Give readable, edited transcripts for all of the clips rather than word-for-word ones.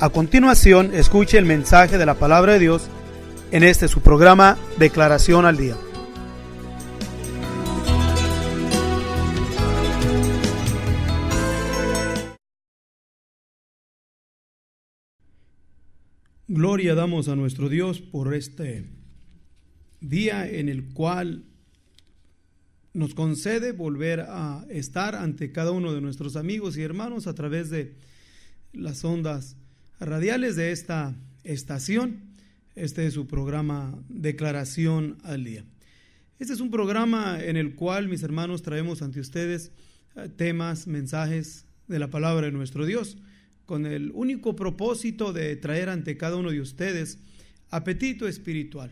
A continuación, escuche el mensaje de la palabra de Dios en este su programa Declaración al Día. Gloria damos a nuestro Dios por este día en el cual nos concede volver a estar ante cada uno de nuestros amigos y hermanos a través de las ondas radiales de esta estación. Este es su programa Declaración al Día. Este es un programa en el cual, mis hermanos, traemos ante ustedes temas, mensajes de la palabra de nuestro Dios, con el único propósito de traer ante cada uno de ustedes apetito espiritual,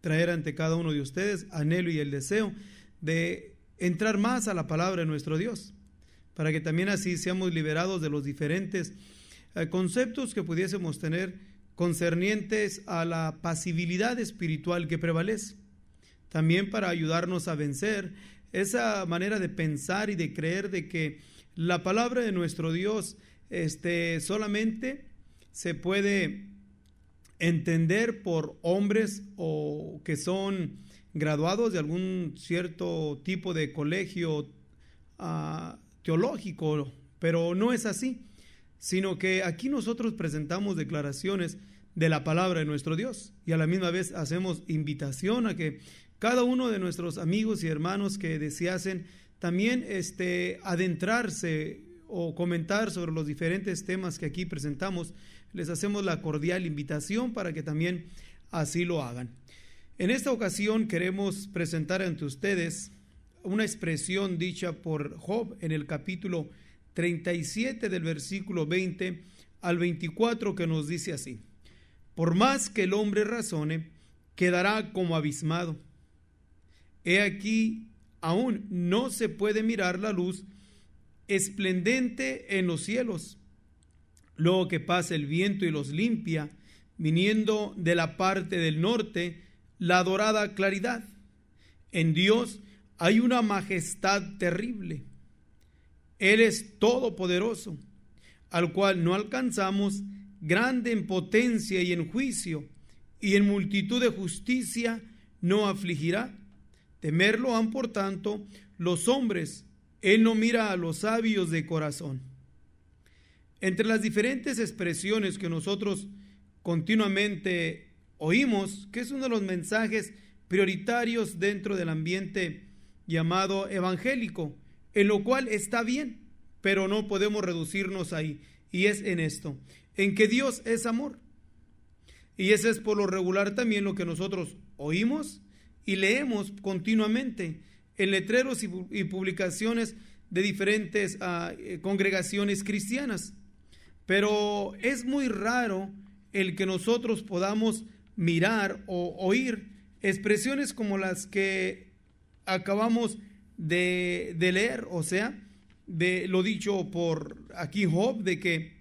traer ante cada uno de ustedes anhelo y el deseo de entrar más a la palabra de nuestro Dios, para que también así seamos liberados de los diferentes conceptos que pudiésemos tener concernientes a la pasibilidad espiritual que prevalece. También para ayudarnos a vencer esa manera de pensar y de creer de que la palabra de nuestro Dios solamente se puede entender por hombres o que son graduados de algún cierto tipo de colegio teológico, pero no es así, sino que aquí nosotros presentamos declaraciones de la palabra de nuestro Dios y a la misma vez hacemos invitación a que cada uno de nuestros amigos y hermanos que deseasen también adentrarse o comentar sobre los diferentes temas que aquí presentamos, les hacemos la cordial invitación para que también así lo hagan. En esta ocasión queremos presentar ante ustedes una expresión dicha por Job en el capítulo 37 del versículo 20 al 24, que nos dice así: por más que el hombre razone, quedará como abismado. He aquí, aún no se puede mirar la luz esplendente en los cielos. Luego que pasa el viento y los limpia, viniendo de la parte del norte, la dorada claridad. En Dios hay una majestad terrible. Él es todopoderoso, al cual no alcanzamos, grande en potencia y en juicio, y en multitud de justicia no afligirá. Temerlo han, por tanto, los hombres. Él no mira a los sabios de corazón. Entre las diferentes expresiones que nosotros continuamente oímos, que es uno de los mensajes prioritarios dentro del ambiente llamado evangélico, en lo cual está bien, pero no podemos reducirnos ahí, y es en esto, en que Dios es amor. Y ese es por lo regular también lo que nosotros oímos y leemos continuamente en letreros y publicaciones de diferentes congregaciones cristianas. Pero es muy raro el que nosotros podamos mirar o oír expresiones como las que acabamos de leer, o sea, de lo dicho por aquí Job, de que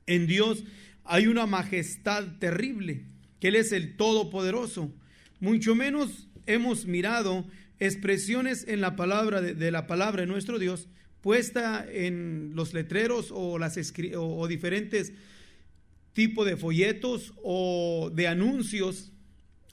en Dios hay una majestad terrible, que Él es el Todopoderoso. Mucho menos hemos mirado expresiones en la palabra de la palabra de nuestro Dios puesta en los letreros o diferentes tipos de folletos o de anuncios,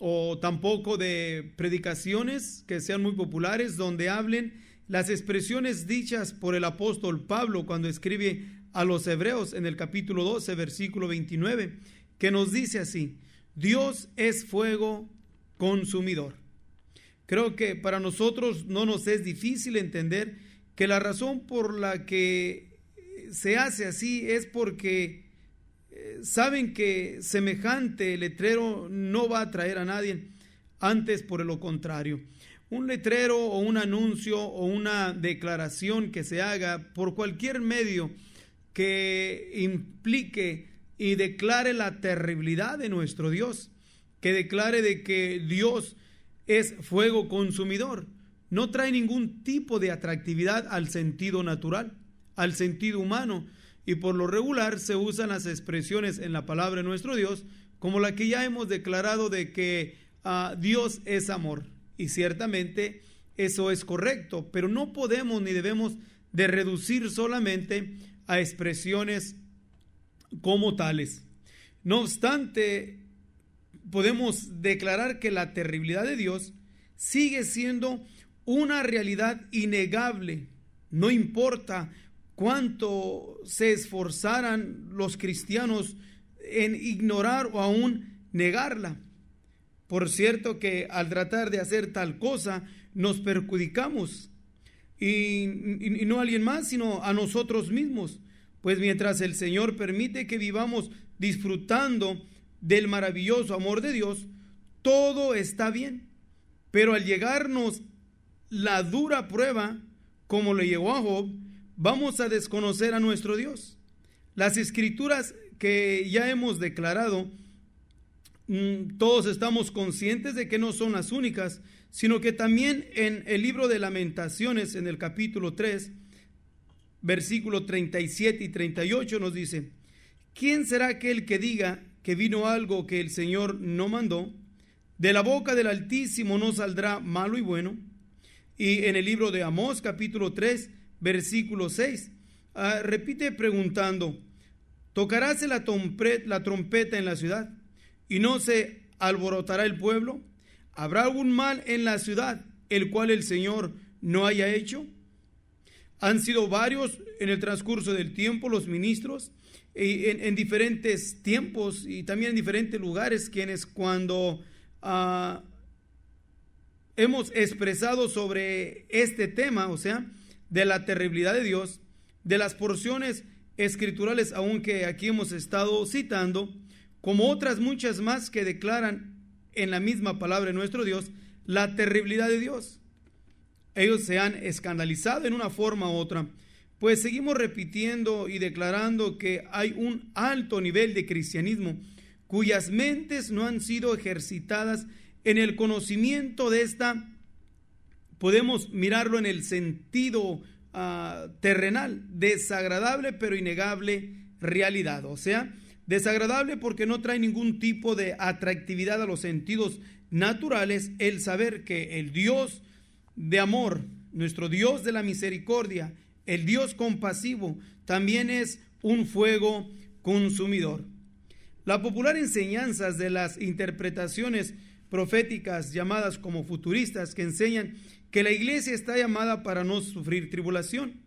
o tampoco de predicaciones que sean muy populares donde hablen las expresiones dichas por el apóstol Pablo cuando escribe a los Hebreos en el capítulo 12 versículo 29, que nos dice así: Dios es fuego consumidor. Creo que para nosotros no nos es difícil entender que la razón por la que se hace así es porque saben que semejante letrero no va a atraer a nadie, antes por lo contrario. Un letrero o un anuncio o una declaración que se haga por cualquier medio que implique y declare la terribilidad de nuestro Dios, que declare de que Dios es fuego consumidor, no trae ningún tipo de atractividad al sentido natural, al sentido humano, y por lo regular se usan las expresiones en la palabra de nuestro Dios como la que ya hemos declarado de que Dios es amor, y ciertamente eso es correcto, pero no podemos ni debemos de reducir solamente a expresiones como tales. No obstante, podemos declarar que la terribilidad de Dios sigue siendo una realidad innegable. No importa cuánto se esforzaran los cristianos en ignorar o aún negarla. Por cierto que al tratar de hacer tal cosa nos perjudicamos y no a alguien más, sino a nosotros mismos. Pues mientras el Señor permite que vivamos disfrutando del maravilloso amor de Dios, todo está bien. Pero al llegarnos la dura prueba, como le llegó a Job, vamos a desconocer a nuestro Dios. Las escrituras que ya hemos declarado, todos estamos conscientes de que no son las únicas, sino que también en el libro de Lamentaciones, en el capítulo 3, versículos 37 y 38 nos dice: ¿quién será aquel que diga que vino algo que el Señor no mandó? De la boca del Altísimo no saldrá malo y bueno. Y en el libro de Amós, capítulo 3, versículo 6, repite preguntando: ¿tocaráse la trompeta en la ciudad y no se alborotará el pueblo? ¿Habrá algún mal en la ciudad, el cual el Señor no haya hecho? Han sido varios en el transcurso del tiempo los ministros en diferentes tiempos y también en diferentes lugares, quienes cuando hemos expresado sobre este tema, o sea, de la terribilidad de Dios, de las porciones escriturales, aunque aquí hemos estado citando, como otras muchas más que declaran en la misma palabra de nuestro Dios la terribilidad de Dios. Ellos se han escandalizado en una forma u otra, pues seguimos repitiendo y declarando que hay un alto nivel de cristianismo cuyas mentes no han sido ejercitadas en el conocimiento de esta, podemos mirarlo en el sentido terrenal, desagradable pero innegable realidad. O sea, desagradable porque no trae ningún tipo de atractividad a los sentidos naturales el saber que el Dios de amor, nuestro Dios de la misericordia, el Dios compasivo, también es un fuego consumidor. La popular enseñanzas de las interpretaciones proféticas llamadas como futuristas, que enseñan que la iglesia está llamada para no sufrir tribulación.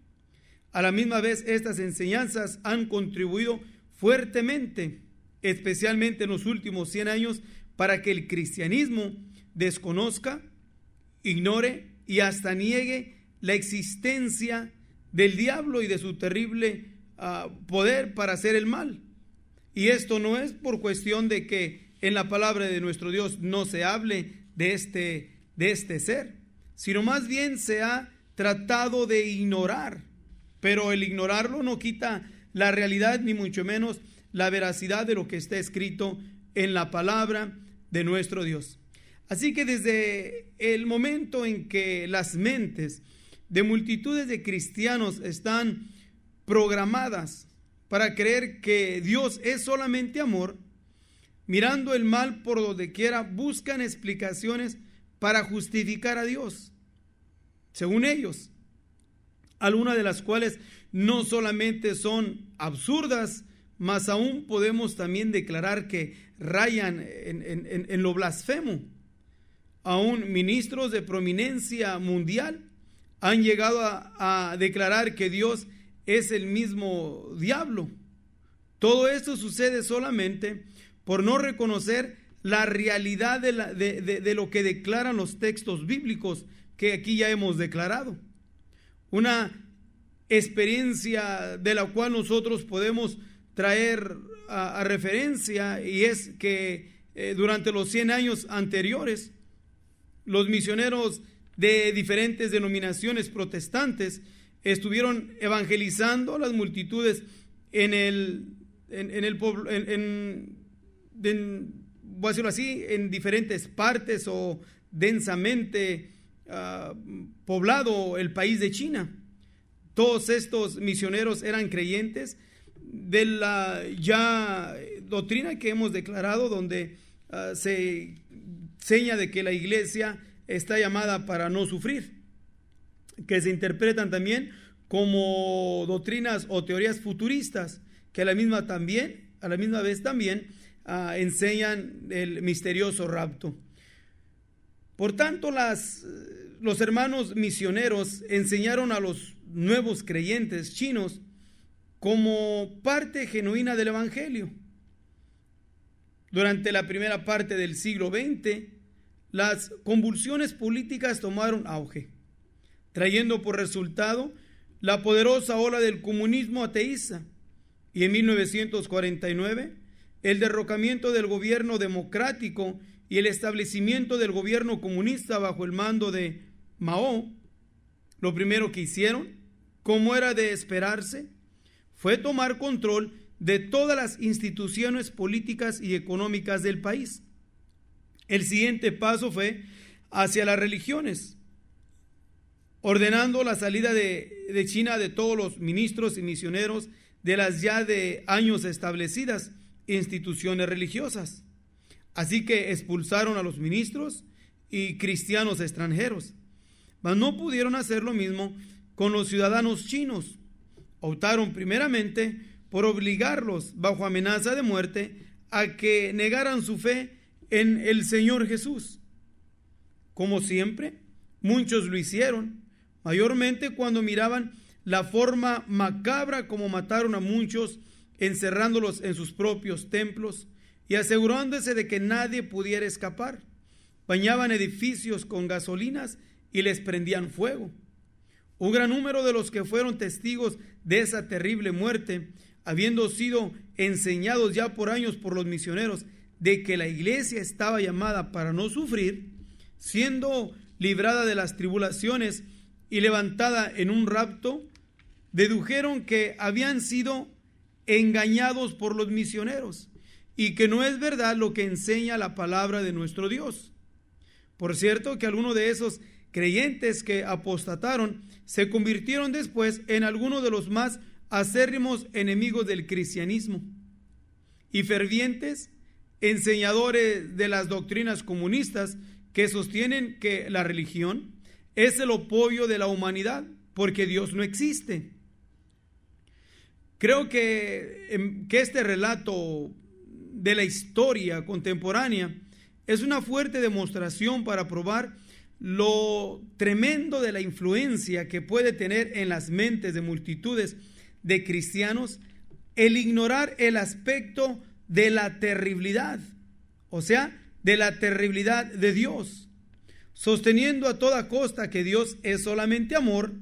A la misma vez, estas enseñanzas han contribuido fuertemente, especialmente en los últimos 100 años, para que el cristianismo desconozca, ignore y hasta niegue la existencia del diablo y de su terrible poder para hacer el mal. Y esto no es por cuestión de que en la palabra de nuestro Dios no se hable de este ser, sino más bien se ha tratado de ignorar, pero el ignorarlo no quita la realidad ni mucho menos la veracidad de lo que está escrito en la palabra de nuestro Dios. Así que desde el momento en que las mentes de multitudes de cristianos están programadas para creer que Dios es solamente amor, mirando el mal por donde quiera, buscan explicaciones para justificar a Dios, según ellos, algunas de las cuales no solamente son absurdas, mas aún podemos también declarar que rayan en lo blasfemo. Aún ministros de prominencia mundial han llegado a declarar que Dios es el mismo diablo. Todo esto sucede solamente por no reconocer la realidad de lo que declaran los textos bíblicos que aquí ya hemos declarado. Una experiencia de la cual nosotros podemos traer a referencia, y es que durante los 100 años anteriores, los misioneros de diferentes denominaciones protestantes estuvieron evangelizando a las multitudes voy a decirlo así, en diferentes partes o densamente poblado el país de China. Todos estos misioneros eran creyentes de la ya doctrina que hemos declarado, donde se seña de que la iglesia está llamada para no sufrir, que se interpretan también como doctrinas o teorías futuristas, que a la misma vez también enseñan el misterioso rapto. Por tanto, los hermanos misioneros enseñaron a los nuevos creyentes chinos como parte genuina del Evangelio. Durante la primera parte del siglo XX, las convulsiones políticas tomaron auge, trayendo por resultado la poderosa ola del comunismo ateísta, y en 1949 el derrocamiento del gobierno democrático y el establecimiento del gobierno comunista bajo el mando de Mao. Lo primero que hicieron, como era de esperarse, fue tomar control de todas las instituciones políticas y económicas del país. El siguiente paso fue hacia las religiones, ordenando la salida de China de todos los ministros y misioneros de las ya de años establecidas instituciones religiosas. Así que expulsaron a los ministros y cristianos extranjeros, mas no pudieron hacer lo mismo con los ciudadanos chinos. Optaron primeramente por obligarlos, bajo amenaza de muerte, a que negaran su fe en el Señor Jesús. Como siempre, muchos lo hicieron, mayormente cuando miraban la forma macabra como mataron a muchos, encerrándolos en sus propios templos y asegurándose de que nadie pudiera escapar. Bañaban edificios con gasolinas y les prendían fuego. Un gran número de los que fueron testigos de esa terrible muerte, habiendo sido enseñados ya por años por los misioneros de que la iglesia estaba llamada para no sufrir, siendo librada de las tribulaciones y levantada en un rapto, dedujeron que habían sido engañados por los misioneros y que no es verdad lo que enseña la palabra de nuestro Dios. Por cierto, que algunos de esos creyentes que apostataron se convirtieron después en algunos de los más acérrimos enemigos del cristianismo y fervientes enseñadores de las doctrinas comunistas que sostienen que la religión es el opio de la humanidad porque Dios no existe. Creo que este relato de la historia contemporánea es una fuerte demostración para probar lo tremendo de la influencia que puede tener en las mentes de multitudes de cristianos el ignorar el aspecto de la terribilidad, o sea, de la terribilidad de Dios, sosteniendo a toda costa que Dios es solamente amor,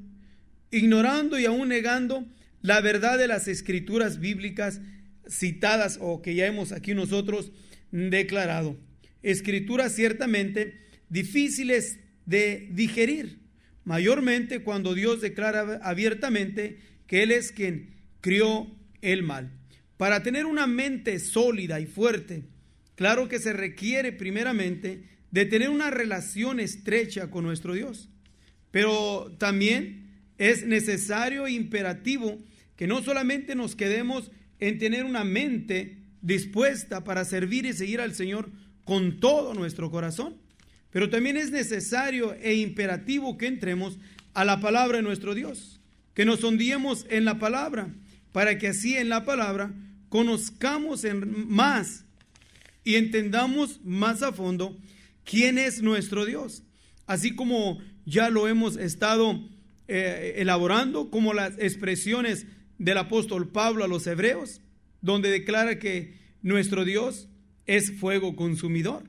ignorando y aún negando la verdad de las escrituras bíblicas citadas o que ya hemos aquí nosotros declarado. Escrituras ciertamente difíciles de digerir, mayormente cuando Dios declara abiertamente que Él es quien crió el mal. Para tener una mente sólida y fuerte, claro que se requiere primeramente de tener una relación estrecha con nuestro Dios, pero también es necesario e imperativo que no solamente nos quedemos en tener una mente dispuesta para servir y seguir al Señor con todo nuestro corazón, pero también es necesario e imperativo que entremos a la palabra de nuestro Dios, que nos sondiemos en la palabra, para que así en la palabra conozcamos más y entendamos más a fondo quién es nuestro Dios, así como ya lo hemos estado elaborando, como las expresiones del apóstol Pablo a los hebreos, donde declara que nuestro Dios es fuego consumidor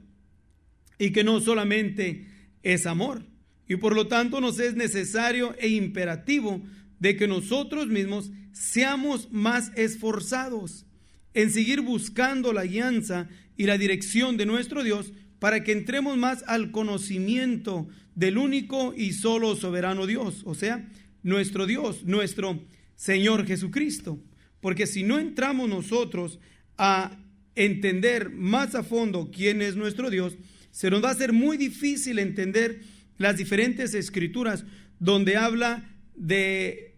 y que no solamente es amor, y por lo tanto nos es necesario e imperativo de que nosotros mismos seamos más esforzados en seguir buscando la guianza y la dirección de nuestro Dios, para que entremos más al conocimiento del único y solo soberano Dios, o sea, nuestro Dios, nuestro Señor Jesucristo. Porque si no entramos nosotros a entender más a fondo quién es nuestro Dios, se nos va a ser muy difícil entender las diferentes escrituras donde habla de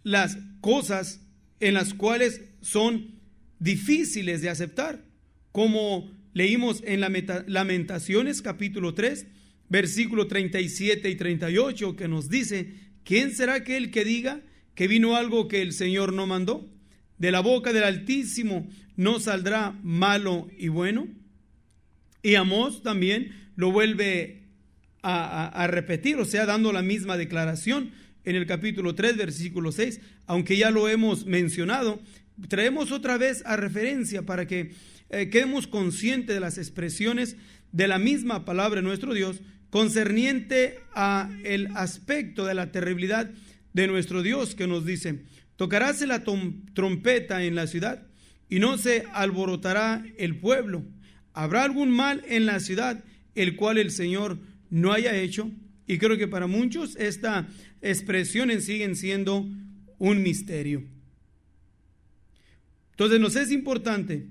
las cosas en las cuales son difíciles de aceptar, como leímos en Lamentaciones capítulo 3, versículo 37 y 38, que nos dice: ¿quién será aquel que diga que vino algo que el Señor no mandó? ¿De la boca del Altísimo no saldrá malo y bueno? Y Amós también lo vuelve a repetir, o sea, dando la misma declaración en el capítulo 3, versículo 6, aunque ya lo hemos mencionado. Traemos otra vez a referencia para que quedemos conscientes de las expresiones de la misma palabra de nuestro Dios concerniente a el aspecto de la terribilidad de nuestro Dios, que nos dice: tocaráse la trompeta en la ciudad y no se alborotará el pueblo. ¿Habrá algún mal en la ciudad el cual el Señor no haya hecho? Y creo que para muchos esta expresiones siguen siendo un misterio. Entonces nos es importante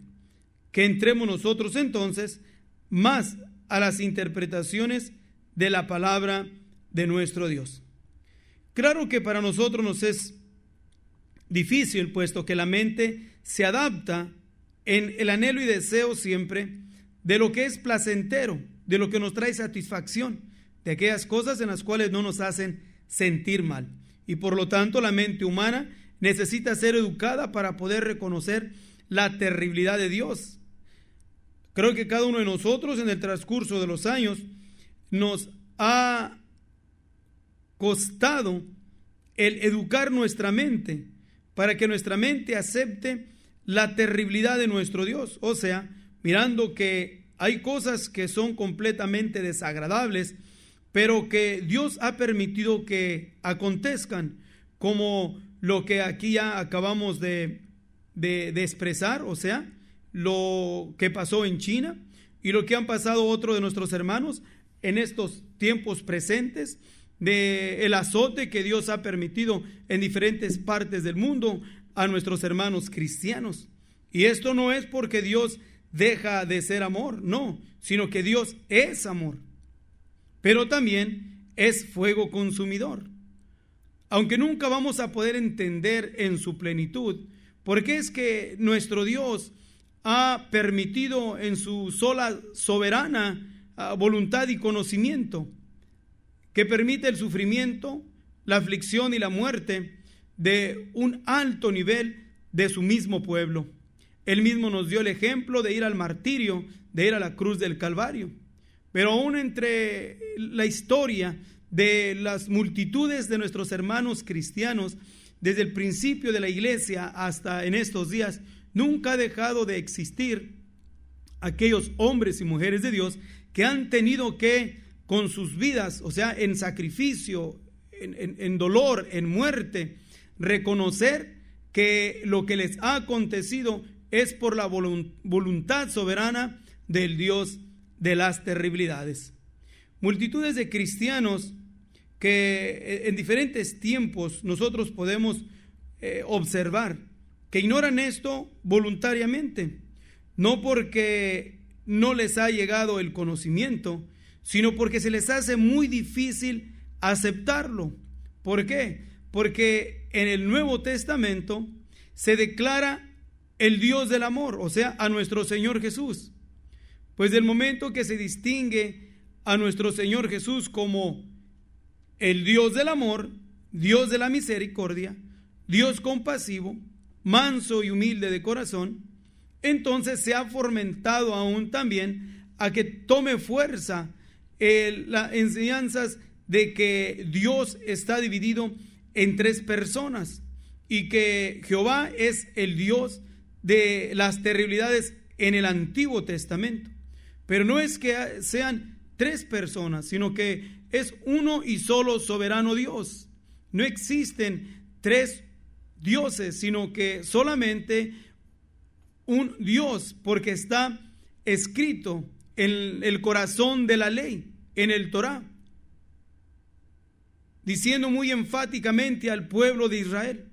que entremos nosotros entonces más a las interpretaciones de la palabra de nuestro Dios. Claro que para nosotros nos es difícil, puesto que la mente se adapta en el anhelo y deseo siempre de lo que es placentero, de lo que nos trae satisfacción, de aquellas cosas en las cuales no nos hacen sentir mal. Y por lo tanto la mente humana necesita ser educada para poder reconocer la terribilidad de Dios. Creo que cada uno de nosotros en el transcurso de los años nos ha costado el educar nuestra mente para que nuestra mente acepte la terribilidad de nuestro Dios. O sea, mirando que hay cosas que son completamente desagradables, pero que Dios ha permitido que acontezcan, como lo que aquí ya acabamos de expresar, o sea, lo que pasó en China y lo que han pasado otros de nuestros hermanos en estos tiempos presentes, de el azote que Dios ha permitido en diferentes partes del mundo a nuestros hermanos cristianos. Y esto no es porque Dios deja de ser amor, no, sino que Dios es amor, pero también es fuego consumidor. Aunque nunca vamos a poder entender en su plenitud por qué es que nuestro Dios ha permitido en su sola soberana voluntad y conocimiento que permite el sufrimiento, la aflicción y la muerte de un alto nivel de su mismo pueblo. Él mismo nos dio el ejemplo de ir al martirio, de ir a la cruz del Calvario. Pero aún entre la historia de las multitudes de nuestros hermanos cristianos, desde el principio de la iglesia hasta en estos días, nunca ha dejado de existir aquellos hombres y mujeres de Dios que han tenido que, con sus vidas, o sea, en sacrificio, en dolor, en muerte, reconocer que lo que les ha acontecido es por la voluntad soberana del Dios de las terribilidades. Multitudes de cristianos que en diferentes tiempos nosotros podemos observar que ignoran esto voluntariamente, no porque no les ha llegado el conocimiento, sino porque se les hace muy difícil aceptarlo. ¿Por qué? Porque en el Nuevo Testamento se declara el Dios del amor, o sea, a nuestro Señor Jesús. Pues del momento que se distingue a nuestro Señor Jesús como el Dios del amor, Dios de la misericordia, Dios compasivo, manso y humilde de corazón, entonces se ha fomentado aún también a que tome fuerza las enseñanzas de que Dios está dividido en tres personas y que Jehová es el Dios de las terribilidades en el Antiguo Testamento. Pero no es que sean tres personas, sino que es uno y solo soberano Dios. No existen tres dioses, sino que solamente un Dios, porque está escrito en el corazón de la ley, en el Torá, diciendo muy enfáticamente al pueblo de Israel: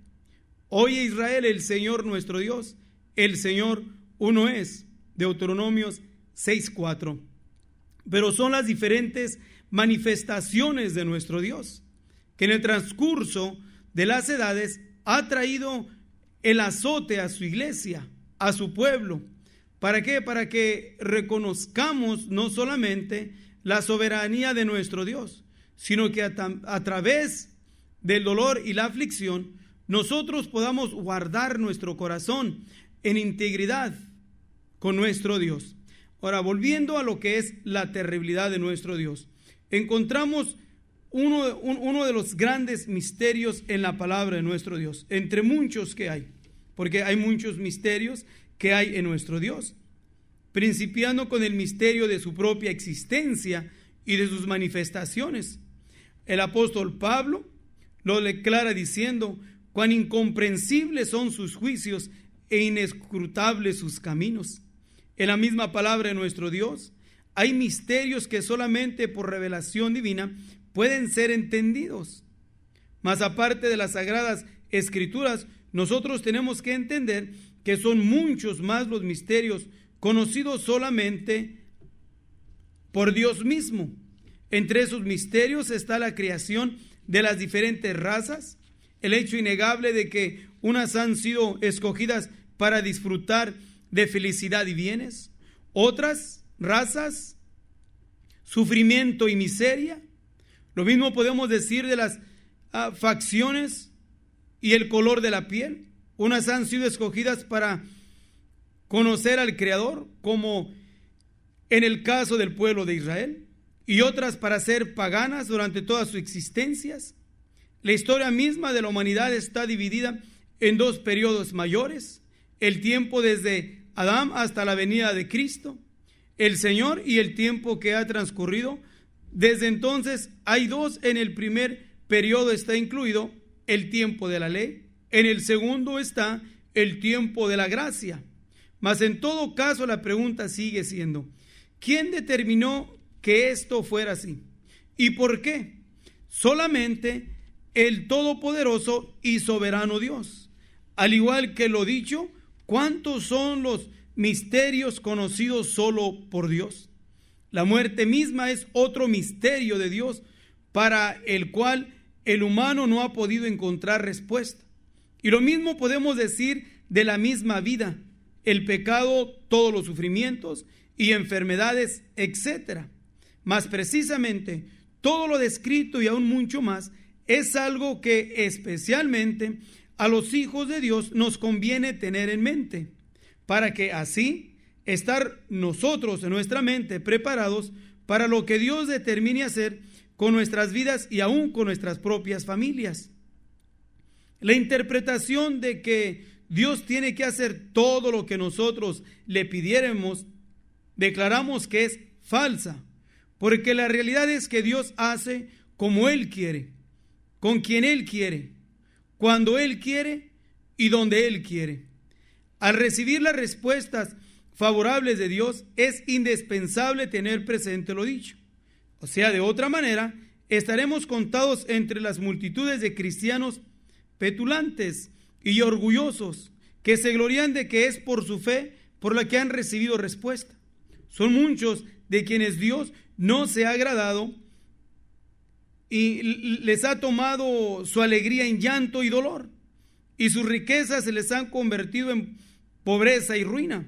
oye Israel, el Señor nuestro Dios, el Señor uno es. Deuteronomios 6:4. Pero son las diferentes manifestaciones de nuestro Dios, que en el transcurso de las edades ha traído el azote a su iglesia, a su pueblo. ¿Para qué? Para que reconozcamos no solamente la soberanía de nuestro Dios, sino que a través del dolor y la aflicción nosotros podamos guardar nuestro corazón en integridad con nuestro Dios. Ahora, volviendo a lo que es la terribilidad de nuestro Dios, encontramos uno de los grandes misterios en la palabra de nuestro Dios, entre muchos que hay, porque hay muchos misterios que hay en nuestro Dios, principiando con el misterio de su propia existencia y de sus manifestaciones. El apóstol Pablo lo declara diciendo: cuán incomprensibles son sus juicios e inescrutables sus caminos. En la misma palabra de nuestro Dios hay misterios que solamente por revelación divina pueden ser entendidos. Mas aparte de las sagradas escrituras, nosotros tenemos que entender que son muchos más los misterios conocidos solamente por Dios mismo. Entre esos misterios está la creación de las diferentes razas, el hecho innegable de que unas han sido escogidas para disfrutar de felicidad y bienes, otras razas, sufrimiento y miseria. Lo mismo podemos decir de las facciones y el color de la piel. Unas han sido escogidas para conocer al Creador, como en el caso del pueblo de Israel, y otras para ser paganas durante todas sus existencias. La historia misma de la humanidad está dividida en dos periodos mayores: el tiempo desde Adán hasta la venida de Cristo, el Señor, y el tiempo que ha transcurrido desde entonces. Hay dos. En el primer periodo está incluido el tiempo de la ley, en el segundo está el tiempo de la gracia. Mas en todo caso la pregunta sigue siendo: ¿quién determinó que esto fuera así? ¿Y por qué? Solamente el todopoderoso y soberano Dios. Al igual que lo dicho, ¿cuántos son los misterios conocidos solo por Dios? La muerte misma es otro misterio de Dios para el cual el humano no ha podido encontrar respuesta. Y lo mismo podemos decir de la misma vida, el pecado, todos los sufrimientos y enfermedades, etc. Más precisamente, todo lo descrito y aún mucho más es algo que especialmente a los hijos de Dios nos conviene tener en mente, para que así estar nosotros en nuestra mente preparados para lo que Dios determine hacer con nuestras vidas y aún con nuestras propias familias. La interpretación de que Dios tiene que hacer todo lo que nosotros le pidiéramos, declaramos que es falsa, porque la realidad es que Dios hace como Él quiere, con quien Él quiere, cuando Él quiere y donde Él quiere. Al recibir las respuestas favorables de Dios, es indispensable tener presente lo dicho. O sea, de otra manera, estaremos contados entre las multitudes de cristianos petulantes y orgullosos que se glorían de que es por su fe por la que han recibido respuesta. Son muchos de quienes Dios no se ha agradado y les ha tomado su alegría en llanto y dolor, y sus riquezas se les han convertido en pobreza y ruina.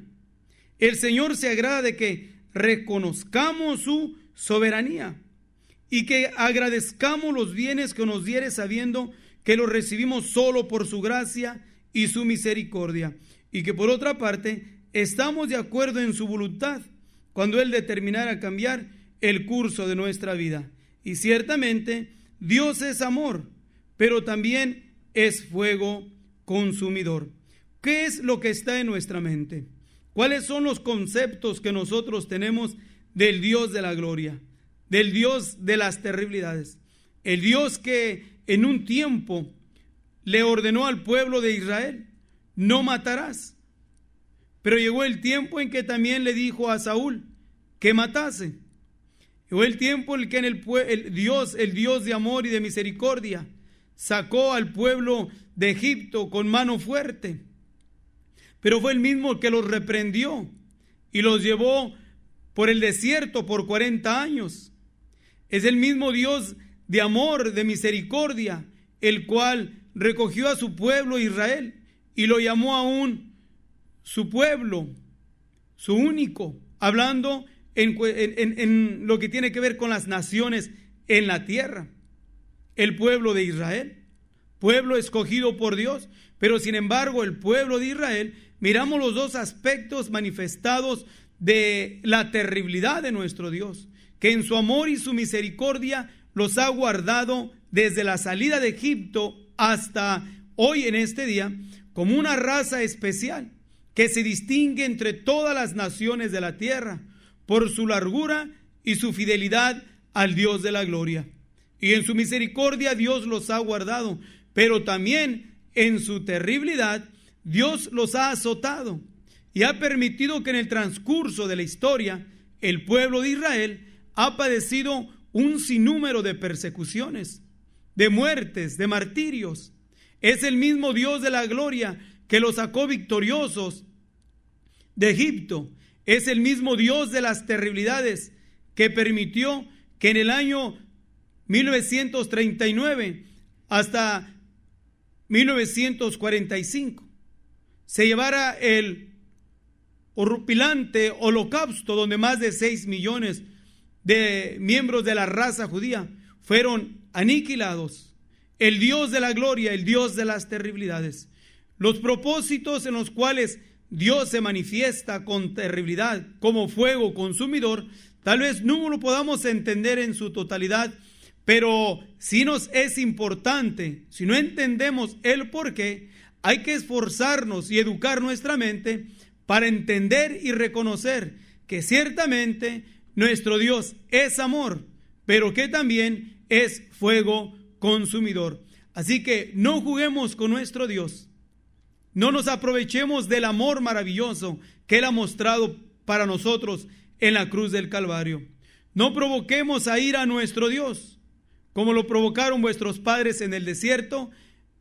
El Señor se agrada de que reconozcamos su soberanía y que agradezcamos los bienes que nos diere, sabiendo que los recibimos solo por su gracia y su misericordia, y que por otra parte estamos de acuerdo en su voluntad cuando Él determinara cambiar el curso de nuestra vida. Y ciertamente Dios es amor, pero también es fuego consumidor. ¿Qué es lo que está en nuestra mente? ¿Cuáles son los conceptos que nosotros tenemos del Dios de la gloria, del Dios de las terribilidades? El Dios que en un tiempo le ordenó al pueblo de Israel: no matarás. Pero llegó el tiempo en que también le dijo a Saúl que matase. Llegó el tiempo en que el Dios de amor y de misericordia, sacó al pueblo de Egipto con mano fuerte. Pero fue el mismo que los reprendió y los llevó por el desierto por 40 años. Es el mismo Dios de amor, de misericordia, el cual recogió a su pueblo Israel y lo llamó aún su pueblo, su único, hablando en lo que tiene que ver con las naciones en la tierra. El pueblo de Israel pueblo escogido por Dios, pero sin embargo el pueblo de Israel, miramos los dos aspectos manifestados de la terribilidad de nuestro Dios, que en su amor y su misericordia los ha guardado desde la salida de Egipto hasta hoy en este día, como una raza especial que se distingue entre todas las naciones de la tierra por su largura y su fidelidad al Dios de la gloria. Y en su misericordia Dios los ha guardado, pero también en su terribilidad Dios los ha azotado y ha permitido que en el transcurso de la historia el pueblo de Israel ha padecido un sinnúmero de persecuciones, de muertes, de martirios. Es el mismo Dios de la gloria que los sacó victoriosos de Egipto. Es el mismo Dios de las terribilidades que permitió que en el año 1939 hasta 1945 se llevara el horripilante holocausto, donde más de 6 millones de miembros de la raza judía fueron aniquilados. El Dios de la gloria, el Dios de las terribilidades. Los propósitos en los cuales Dios se manifiesta con terribilidad como fuego consumidor, tal vez no lo podamos entender en su totalidad, pero sí nos es importante. Si no entendemos el porqué, hay que esforzarnos y educar nuestra mente para entender y reconocer que ciertamente nuestro Dios es amor, pero que también es fuego consumidor. Así que no juguemos con nuestro Dios. No nos aprovechemos del amor maravilloso que Él ha mostrado para nosotros en la cruz del Calvario. No provoquemos a ira a nuestro Dios, como lo provocaron vuestros padres en el desierto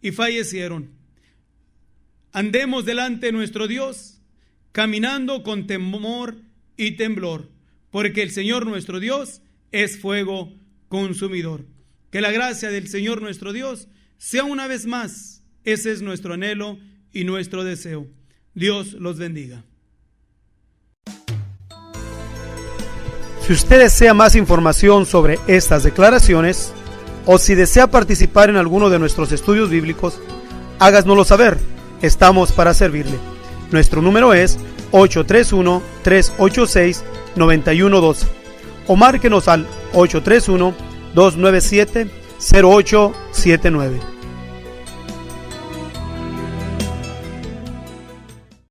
y fallecieron. Andemos delante de nuestro Dios, caminando con temor y temblor, porque el Señor nuestro Dios es fuego consumidor. Que la gracia del Señor nuestro Dios sea una vez más, ese es nuestro anhelo y nuestro deseo. Dios los bendiga. Si usted desea más información sobre estas declaraciones o si desea participar en alguno de nuestros estudios bíblicos, háganoslo saber. Estamos para servirle. Nuestro número es 831-386-9112 o márquenos al 831-297-0879.